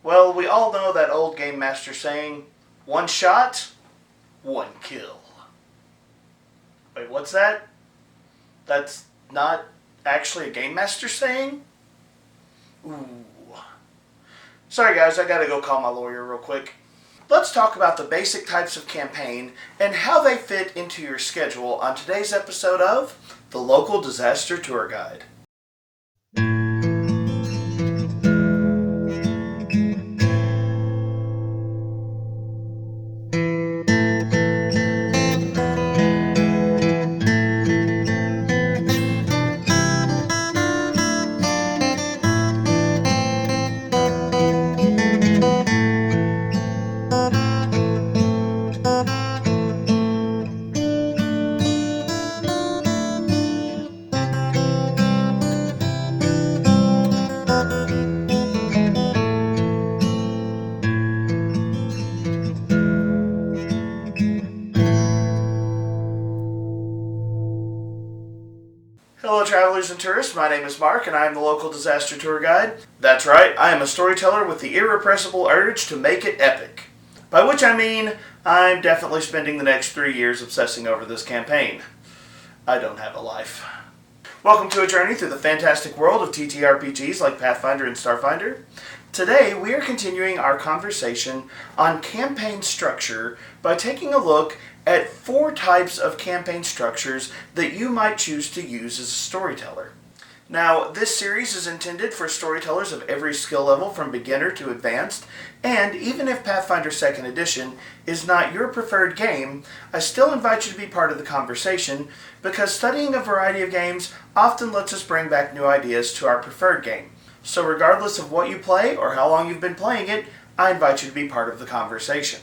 Well, we all know that old Game Master saying, one shot, one kill. Wait, what's that? That's not actually a Game Master saying? Ooh. Sorry guys, I gotta go call my lawyer real quick. Let's talk about the basic types of campaign and how they fit into your schedule on today's episode of The Local Disaster Tour Guide. Hello travelers and tourists, my name is Mark and I am the Local Disaster Tour Guide. That's right, I am a storyteller with the irrepressible urge to make it epic. By which I mean, I'm definitely spending the next 3 years obsessing over this campaign. I don't have a life. Welcome to a journey through the fantastic world of TTRPGs like Pathfinder and Starfinder. Today we are continuing our conversation on campaign structure by taking a look at 4 types of campaign structures that you might choose to use as a storyteller. Now, this series is intended for storytellers of every skill level from beginner to advanced, and even if Pathfinder 2nd Edition is not your preferred game, I still invite you to be part of the conversation because studying a variety of games often lets us bring back new ideas to our preferred game. So regardless of what you play or how long you've been playing it, I invite you to be part of the conversation.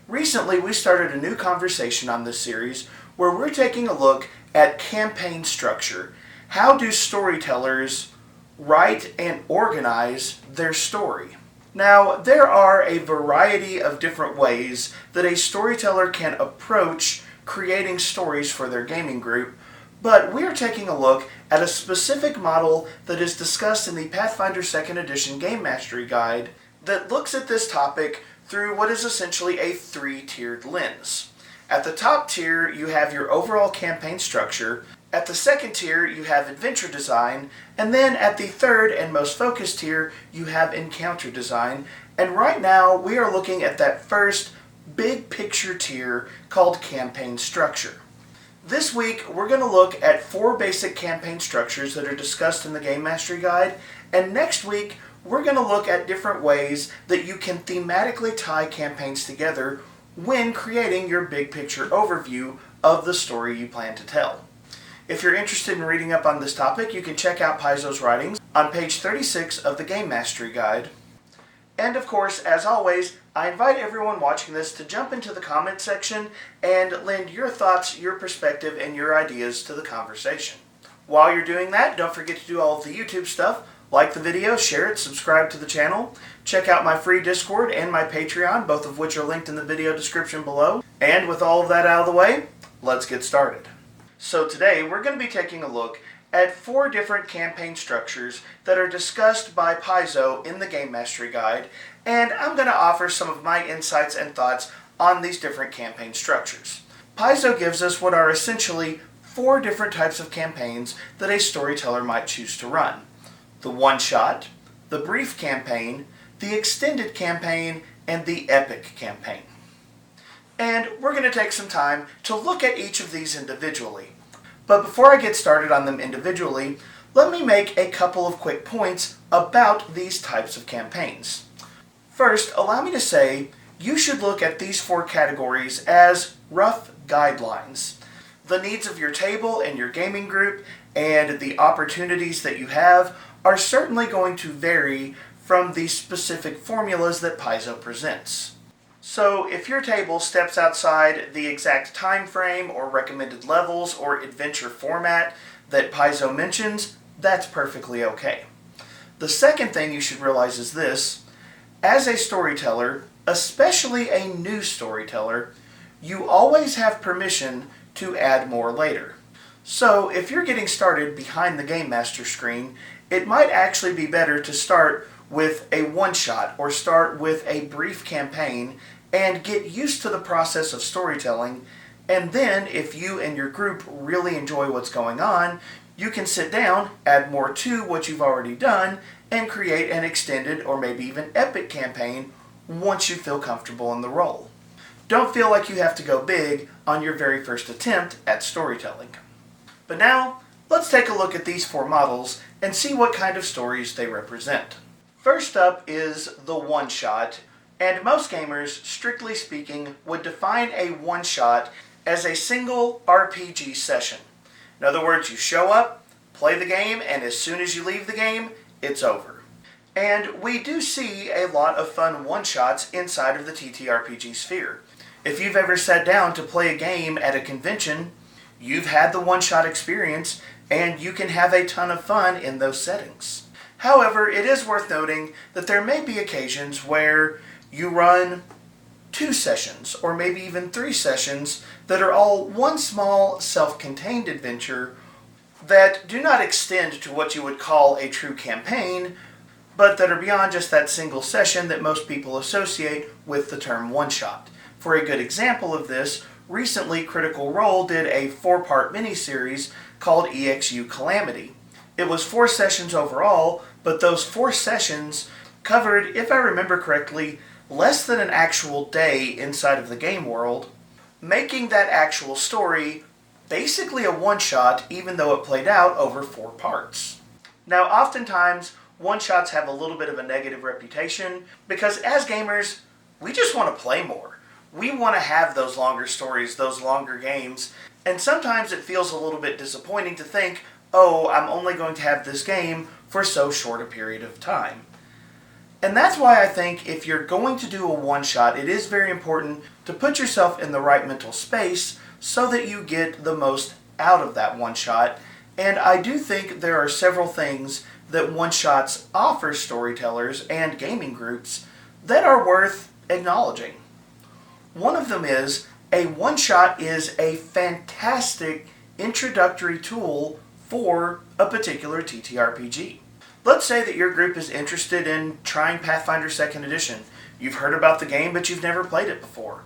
Recently, we started a new conversation on this series where we're taking a look at campaign structure. How do storytellers write and organize their story? Now, there are a variety of different ways that a storyteller can approach creating stories for their gaming group, but we're taking a look at a specific model that is discussed in the Pathfinder 2nd Edition Gamemastery Guide that looks at this topic through what is essentially a 3-tiered lens. At the top tier, you have your overall campaign structure. At the second tier, you have adventure design. And then at the third and most focused tier, you have encounter design. And right now, we are looking at that first big picture tier called campaign structure. This week, we're going to look at 4 basic campaign structures that are discussed in the Game Mastery Guide. And next week, we're going to look at different ways that you can thematically tie campaigns together when creating your big picture overview of the story you plan to tell. If you're interested in reading up on this topic, you can check out Paizo's writings on page 36 of the Game Mastery Guide. And of course, as always, I invite everyone watching this to jump into the comment section and lend your thoughts, your perspective, and your ideas to the conversation. While you're doing that, don't forget to do all of the YouTube stuff. Like the video, share it, subscribe to the channel, check out my free Discord and my Patreon, both of which are linked in the video description below. And with all of that out of the way, let's get started. So today we're going to be taking a look at 4 different campaign structures that are discussed by Paizo in the Game Mastery Guide, and I'm going to offer some of my insights and thoughts on these different campaign structures. Paizo gives us what are essentially 4 different types of campaigns that a storyteller might choose to run. The one-shot, the brief campaign, the extended campaign, and the epic campaign. And we're going to take some time to look at each of these individually. But before I get started on them individually, let me make a couple of quick points about these types of campaigns. First, allow me to say you should look at these 4 categories as rough guidelines. The needs of your table and your gaming group and the opportunities that you have are certainly going to vary from the specific formulas that Paizo presents. So if your table steps outside the exact time frame or recommended levels or adventure format that Paizo mentions, that's perfectly okay. The second thing you should realize is this: as a storyteller, especially a new storyteller, you always have permission to add more later. So if you're getting started behind the Game Master screen, it might actually be better to start with a one-shot or start with a brief campaign and get used to the process of storytelling. And then, if you and your group really enjoy what's going on, you can sit down, add more to what you've already done, and create an extended or maybe even epic campaign once you feel comfortable in the role. Don't feel like you have to go big on your very first attempt at storytelling. But now, let's take a look at these 4 models and see what kind of stories they represent. First up is the one-shot, and most gamers, strictly speaking, would define a one-shot as a single RPG session. In other words, you show up, play the game, and as soon as you leave the game, it's over. And we do see a lot of fun one-shots inside of the TTRPG sphere. If you've ever sat down to play a game at a convention, you've had the one-shot experience, and you can have a ton of fun in those settings. However, it is worth noting that there may be occasions where you run 2 sessions, or maybe even 3 sessions, that are all one small self-contained adventure that do not extend to what you would call a true campaign, but that are beyond just that single session that most people associate with the term one-shot. For a good example of this, recently Critical Role did a 4-part miniseries called EXU Calamity. It was 4 sessions overall, but those 4 sessions covered, if I remember correctly, less than an actual day inside of the game world, making that actual story basically a one-shot, even though it played out over 4 parts. Now, oftentimes, one-shots have a little bit of a negative reputation because as gamers, we just want to play more. We want to have those longer stories, those longer games, and sometimes it feels a little bit disappointing to think, oh, I'm only going to have this game for so short a period of time. And that's why I think if you're going to do a one-shot, it is very important to put yourself in the right mental space so that you get the most out of that one-shot. And I do think there are several things that one-shots offer storytellers and gaming groups that are worth acknowledging. One of them is a one-shot is a fantastic introductory tool for a particular TTRPG. Let's say that your group is interested in trying Pathfinder 2nd Edition. You've heard about the game, but you've never played it before.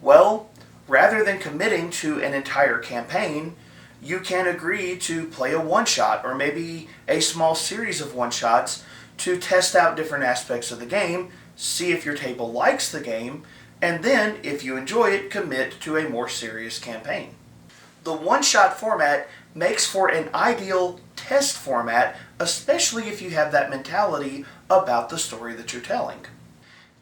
Well, rather than committing to an entire campaign, you can agree to play a one-shot or maybe a small series of one-shots to test out different aspects of the game, see if your table likes the game, and then, if you enjoy it, commit to a more serious campaign. The one-shot format makes for an ideal test format, especially if you have that mentality about the story that you're telling.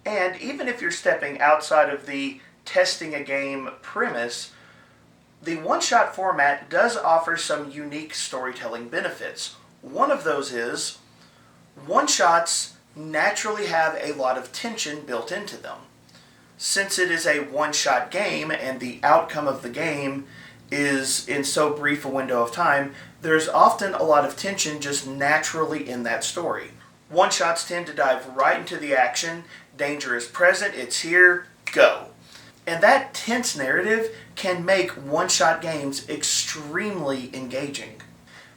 And even if you're stepping outside of the testing a game premise, the one-shot format does offer some unique storytelling benefits. One of those is one-shots naturally have a lot of tension built into them. Since it is a one-shot game and the outcome of the game is in so brief a window of time, there's often a lot of tension just naturally in that story. One-shots tend to dive right into the action, danger is present, it's here, go. And that tense narrative can make one-shot games extremely engaging.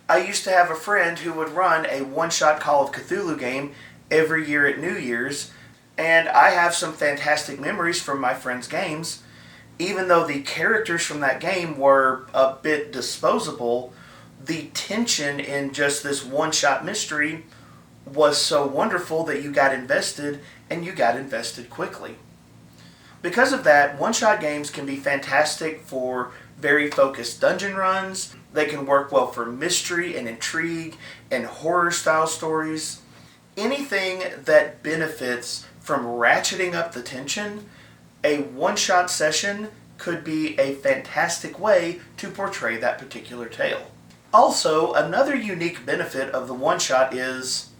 I used to have a friend who would run a one-shot Call of Cthulhu game every year at New Year's, and I have some fantastic memories from my friend's games. Even though the characters from that game were a bit disposable, the tension in just this one-shot mystery was so wonderful that you got invested, and you got invested quickly. Because of that, one-shot games can be fantastic for very focused dungeon runs. They can work well for mystery and intrigue and horror-style stories. Anything that benefits from ratcheting up the tension, a one-shot session could be a fantastic way to portray that particular tale. Also, another unique benefit of the one-shot is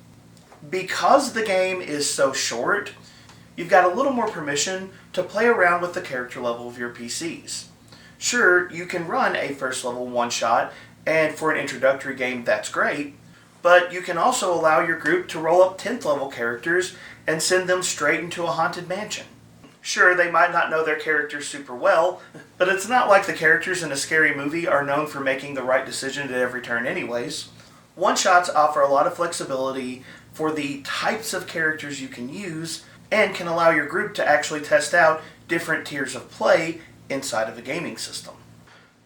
because the game is so short, you've got a little more permission to play around with the character level of your PCs. Sure, you can run a first level one-shot, and for an introductory game that's great, but you can also allow your group to roll up 10th level characters and send them straight into a haunted mansion. Sure, they might not know their characters super well, but it's not like the characters in a scary movie are known for making the right decision at every turn anyways. One-shots offer a lot of flexibility for the types of characters you can use and can allow your group to actually test out different tiers of play inside of a gaming system.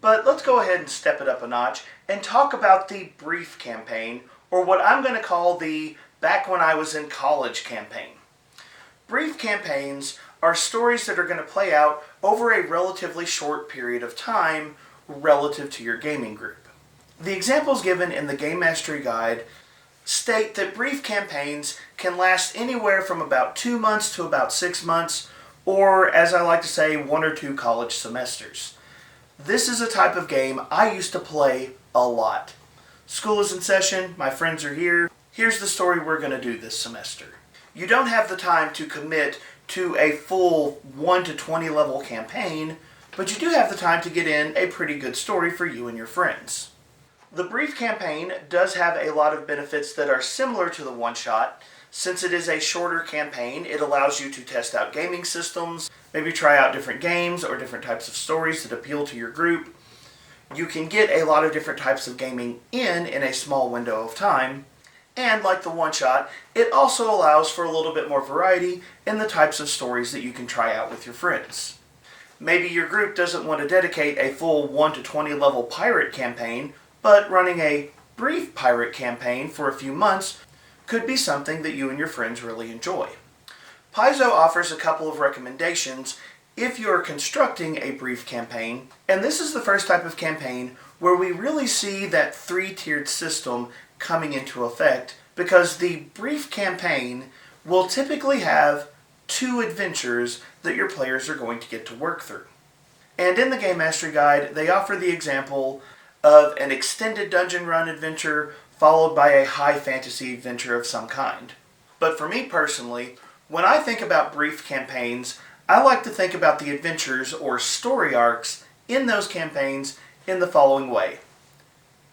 But let's go ahead and step it up a notch and talk about the brief campaign, or what I'm going to call the back when I was in college campaign. Brief campaigns are stories that are going to play out over a relatively short period of time relative to your gaming group. The examples given in the Gamemastery guide state that brief campaigns can last anywhere from about 2 months to about 6 months, or as I like to say, 1 or 2 college semesters. This is a type of game I used to play a lot. School is in session, my friends are here, here's the story we're going to do this semester. You don't have the time to commit to a full 1 to 20 level campaign, but you do have the time to get in a pretty good story for you and your friends. The brief campaign does have a lot of benefits that are similar to the one-shot. Since it is a shorter campaign, it allows you to test out gaming systems, maybe try out different games or different types of stories that appeal to your group. You can get a lot of different types of gaming in a small window of time. And like the one-shot, it also allows for a little bit more variety in the types of stories that you can try out with your friends. Maybe your group doesn't want to dedicate a full 1 to 20 level pirate campaign, but running a brief pirate campaign for a few months could be something that you and your friends really enjoy. Paizo offers a couple of recommendations if you're constructing a brief campaign, and this is the first type of campaign where we really see that 3-tiered system coming into effect, because the brief campaign will typically have 2 adventures that your players are going to get to work through. And in the Gamemastery guide, they offer the example of an extended dungeon run adventure followed by a high fantasy adventure of some kind. But for me personally, when I think about brief campaigns, I like to think about the adventures or story arcs in those campaigns in the following way: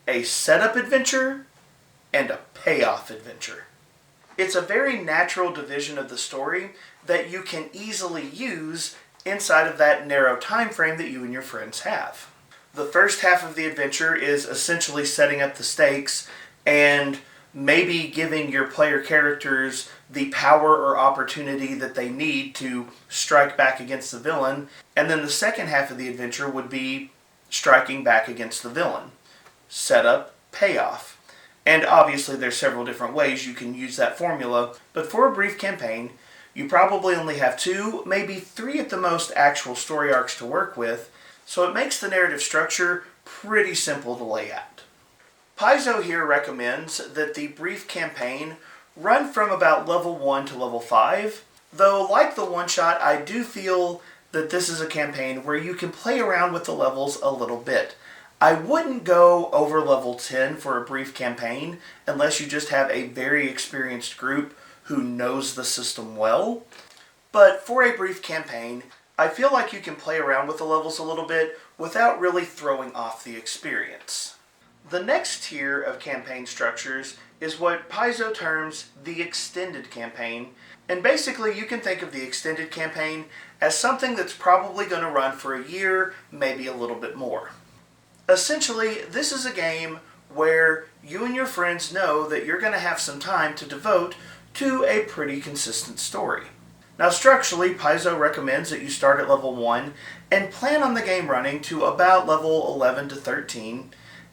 a setup adventure and a payoff adventure. It's a very natural division of the story that you can easily use inside of that narrow time frame that you and your friends have. The first half of the adventure is essentially setting up the stakes and maybe giving your player characters the power or opportunity that they need to strike back against the villain, and then the second half of the adventure would be striking back against the villain. Setup, payoff. And obviously there's several different ways you can use that formula, but for a brief campaign, you probably only have 2, maybe 3 at the most actual story arcs to work with, so it makes the narrative structure pretty simple to lay out. Paizo here recommends that the brief campaign run from about level 1 to level 5, though like the one-shot, I do feel that this is a campaign where you can play around with the levels a little bit. I wouldn't go over level 10 for a brief campaign unless you just have a very experienced group who knows the system well. But for a brief campaign, I feel like you can play around with the levels a little bit without really throwing off the experience. The next tier of campaign structures is what Paizo terms the extended campaign, and basically you can think of the extended campaign as something that's probably going to run for a year, maybe a little bit more. Essentially, this is a game where you and your friends know that you're going to have some time to devote to a pretty consistent story. Now structurally, Paizo recommends that you start at level 1 and plan on the game running to about level 11 to 13,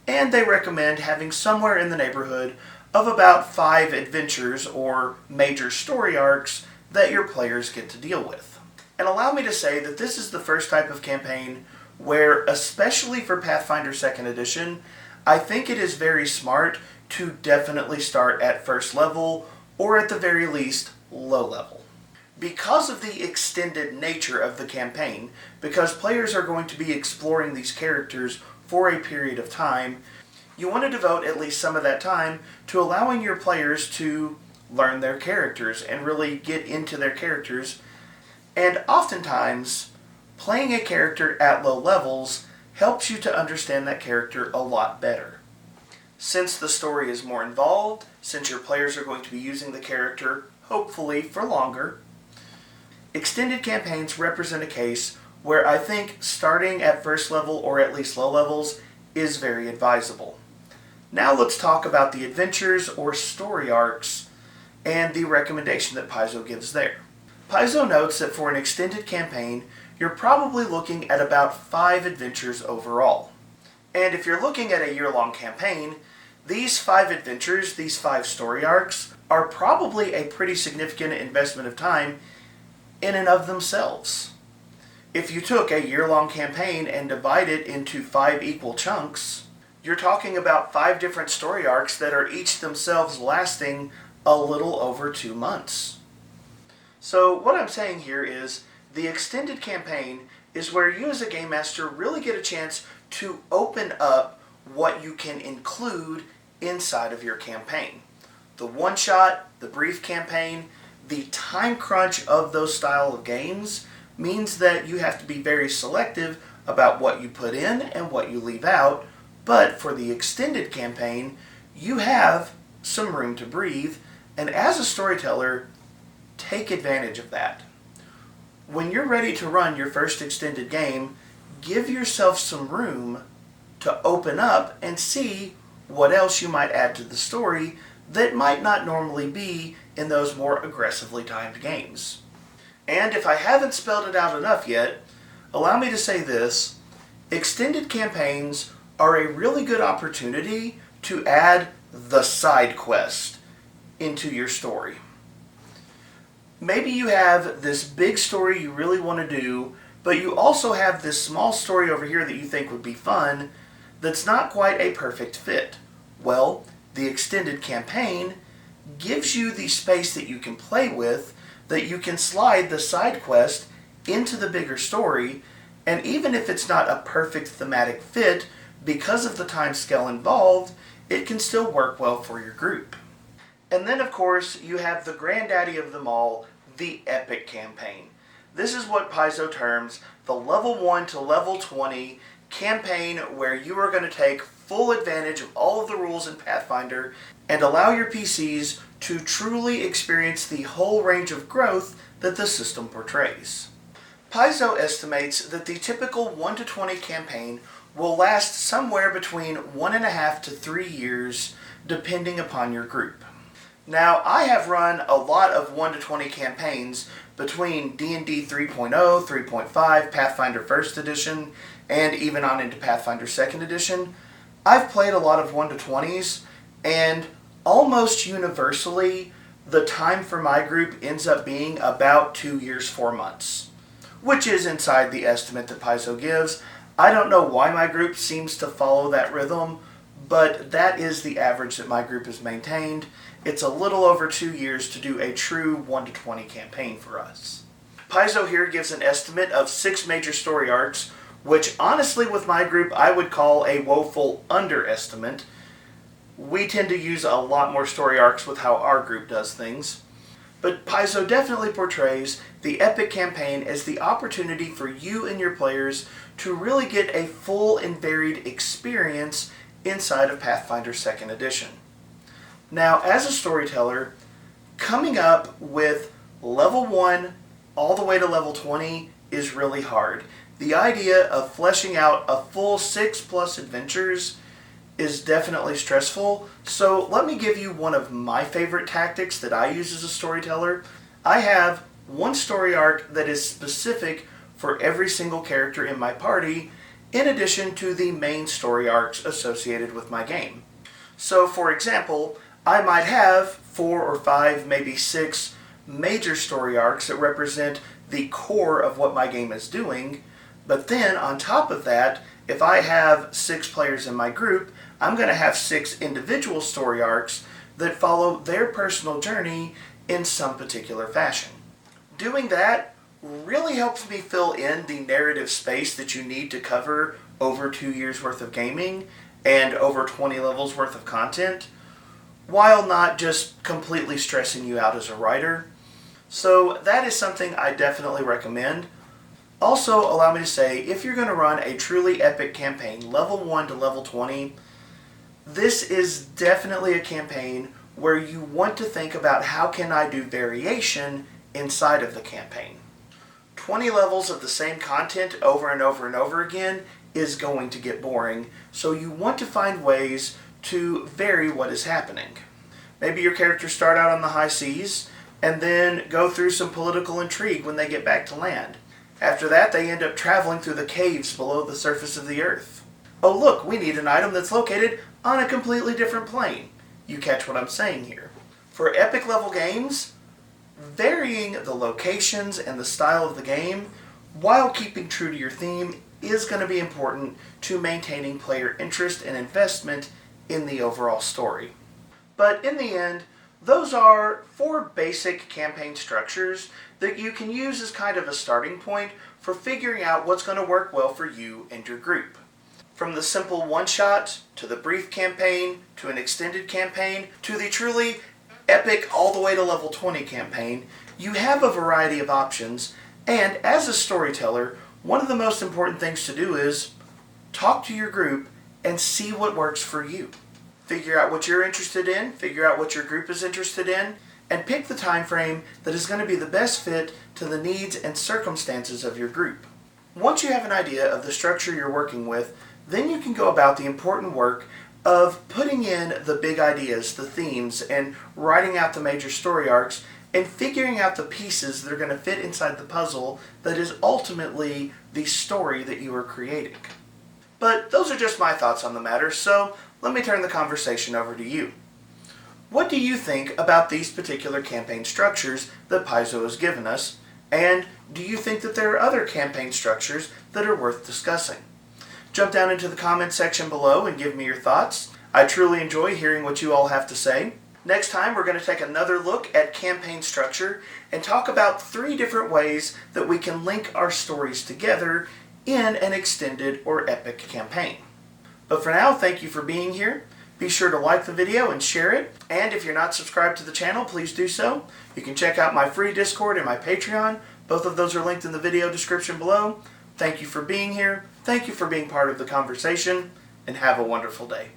and they recommend having somewhere in the neighborhood of about 5 adventures or major story arcs that your players get to deal with. And allow me to say that this is the first type of campaign where, especially for Pathfinder 2nd Edition, I think it is very smart to definitely start at first level, or at the very least, low level. Because of the extended nature of the campaign, because players are going to be exploring these characters for a period of time, you want to devote at least some of that time to allowing your players to learn their characters and really get into their characters. And oftentimes, playing a character at low levels helps you to understand that character a lot better. Since the story is more involved, since your players are going to be using the character, hopefully for longer, extended campaigns represent a case where I think starting at first level or at least low levels is very advisable. Now let's talk about the adventures or story arcs and the recommendation that Paizo gives there. Paizo notes that for an extended campaign, you're probably looking at about 5 adventures overall. And if you're looking at a year-long campaign, these 5 adventures, these 5 story arcs, are probably a pretty significant investment of time in and of themselves. If you took a year-long campaign and divide it into 5 equal chunks, you're talking about 5 different story arcs that are each themselves lasting a little over 2 months. So what I'm saying here is the extended campaign is where you as a game master really get a chance to open up what you can include inside of your campaign. The one-shot, the brief campaign, the time crunch of those style of games means that you have to be very selective about what you put in and what you leave out, but for the extended campaign, you have some room to breathe, and as a storyteller, take advantage of that. When you're ready to run your first extended game, give yourself some room to open up and see what else you might add to the story that might not normally be in those more aggressively timed games. And if I haven't spelled it out enough yet, allow me to say this: extended campaigns are a really good opportunity to add the side quest into your story. Maybe you have this big story you really want to do, but you also have this small story over here that you think would be fun that's not quite a perfect fit. Well, the extended campaign gives you the space that you can play with, that you can slide the side quest into the bigger story, and even if it's not a perfect thematic fit, because of the time scale involved, it can still work well for your group. And then, of course, you have the granddaddy of them all, the epic campaign. This is what Paizo terms the level 1 to level 20 campaign, where you are going to take full advantage of all of the rules in Pathfinder and allow your PCs to truly experience the whole range of growth that the system portrays. Paizo estimates that the typical 1 to 20 campaign will last somewhere between 1.5 to 3 years, depending upon your group. Now, I have run a lot of 1 to 20 campaigns between D&D 3.0, 3.5, Pathfinder 1st Edition, and even on into Pathfinder 2nd Edition. I've played a lot of 1 to 20s, and almost universally, the time for my group ends up being about 2 years, 4 months, which is inside the estimate that Paizo gives. I don't know why my group seems to follow that rhythm, but that is the average that my group has maintained. It's a little over 2 years to do a true 1 to 20 campaign for us. Paizo here gives an estimate of 6 major story arcs, which honestly with my group I would call a woeful underestimate. We tend to use a lot more story arcs with how our group does things. But Paizo definitely portrays the epic campaign as the opportunity for you and your players to really get a full and varied experience inside of Pathfinder 2nd Edition. Now, as a storyteller, coming up with level 1 all the way to level 20 is really hard. The idea of fleshing out a full 6+ adventures is definitely stressful, so let me give you one of my favorite tactics that I use as a storyteller. I have one story arc that is specific for every single character in my party, in addition to the main story arcs associated with my game. So, for example, I might have 4 or 5, maybe 6 major story arcs that represent the core of what my game is doing, but then on top of that, if I have 6 players in my group, I'm going to have 6 individual story arcs that follow their personal journey in some particular fashion. Doing that really helps me fill in the narrative space that you need to cover over 2 years worth of gaming and over 20 levels worth of content, while not just completely stressing you out as a writer. So that is something I definitely recommend. Also, allow me to say, if you're going to run a truly epic campaign, level 1 to level 20, this is definitely a campaign where you want to think about how can I do variation inside of the campaign. 20 levels of the same content over and over and over again is going to get boring, so you want to find ways to vary what is happening. Maybe your characters start out on the high seas and then go through some political intrigue when they get back to land. After that, they end up traveling through the caves below the surface of the earth. Oh look, we need an item that's located on a completely different plane. You catch what I'm saying here. For epic level games, varying the locations and the style of the game while keeping true to your theme is going to be important to maintaining player interest and investment in the overall story. But in the end, those are 4 basic campaign structures that you can use as kind of a starting point for figuring out what's going to work well for you and your group. From the simple one-shot, to the brief campaign, to an extended campaign, to the truly epic all the way to level 20 campaign, you have a variety of options, and as a storyteller, one of the most important things to do is talk to your group and see what works for you. Figure out what you're interested in, figure out what your group is interested in, and pick the time frame that is going to be the best fit to the needs and circumstances of your group. Once you have an idea of the structure you're working with, then you can go about the important work of putting in the big ideas, the themes, and writing out the major story arcs, and figuring out the pieces that are going to fit inside the puzzle that is ultimately the story that you are creating. But those are just my thoughts on the matter, so let me turn the conversation over to you. What do you think about these particular campaign structures that Paizo has given us, and do you think that there are other campaign structures that are worth discussing? Jump down into the comments section below and give me your thoughts. I truly enjoy hearing what you all have to say. Next time we're going to take another look at campaign structure and talk about 3 different ways that we can link our stories together in an extended or epic campaign. But for now, thank you for being here. Be sure to like the video and share it. And if you're not subscribed to the channel, please do so. You can check out my free Discord and my Patreon. Both of those are linked in the video description below. Thank you for being here. Thank you for being part of the conversation, and have a wonderful day.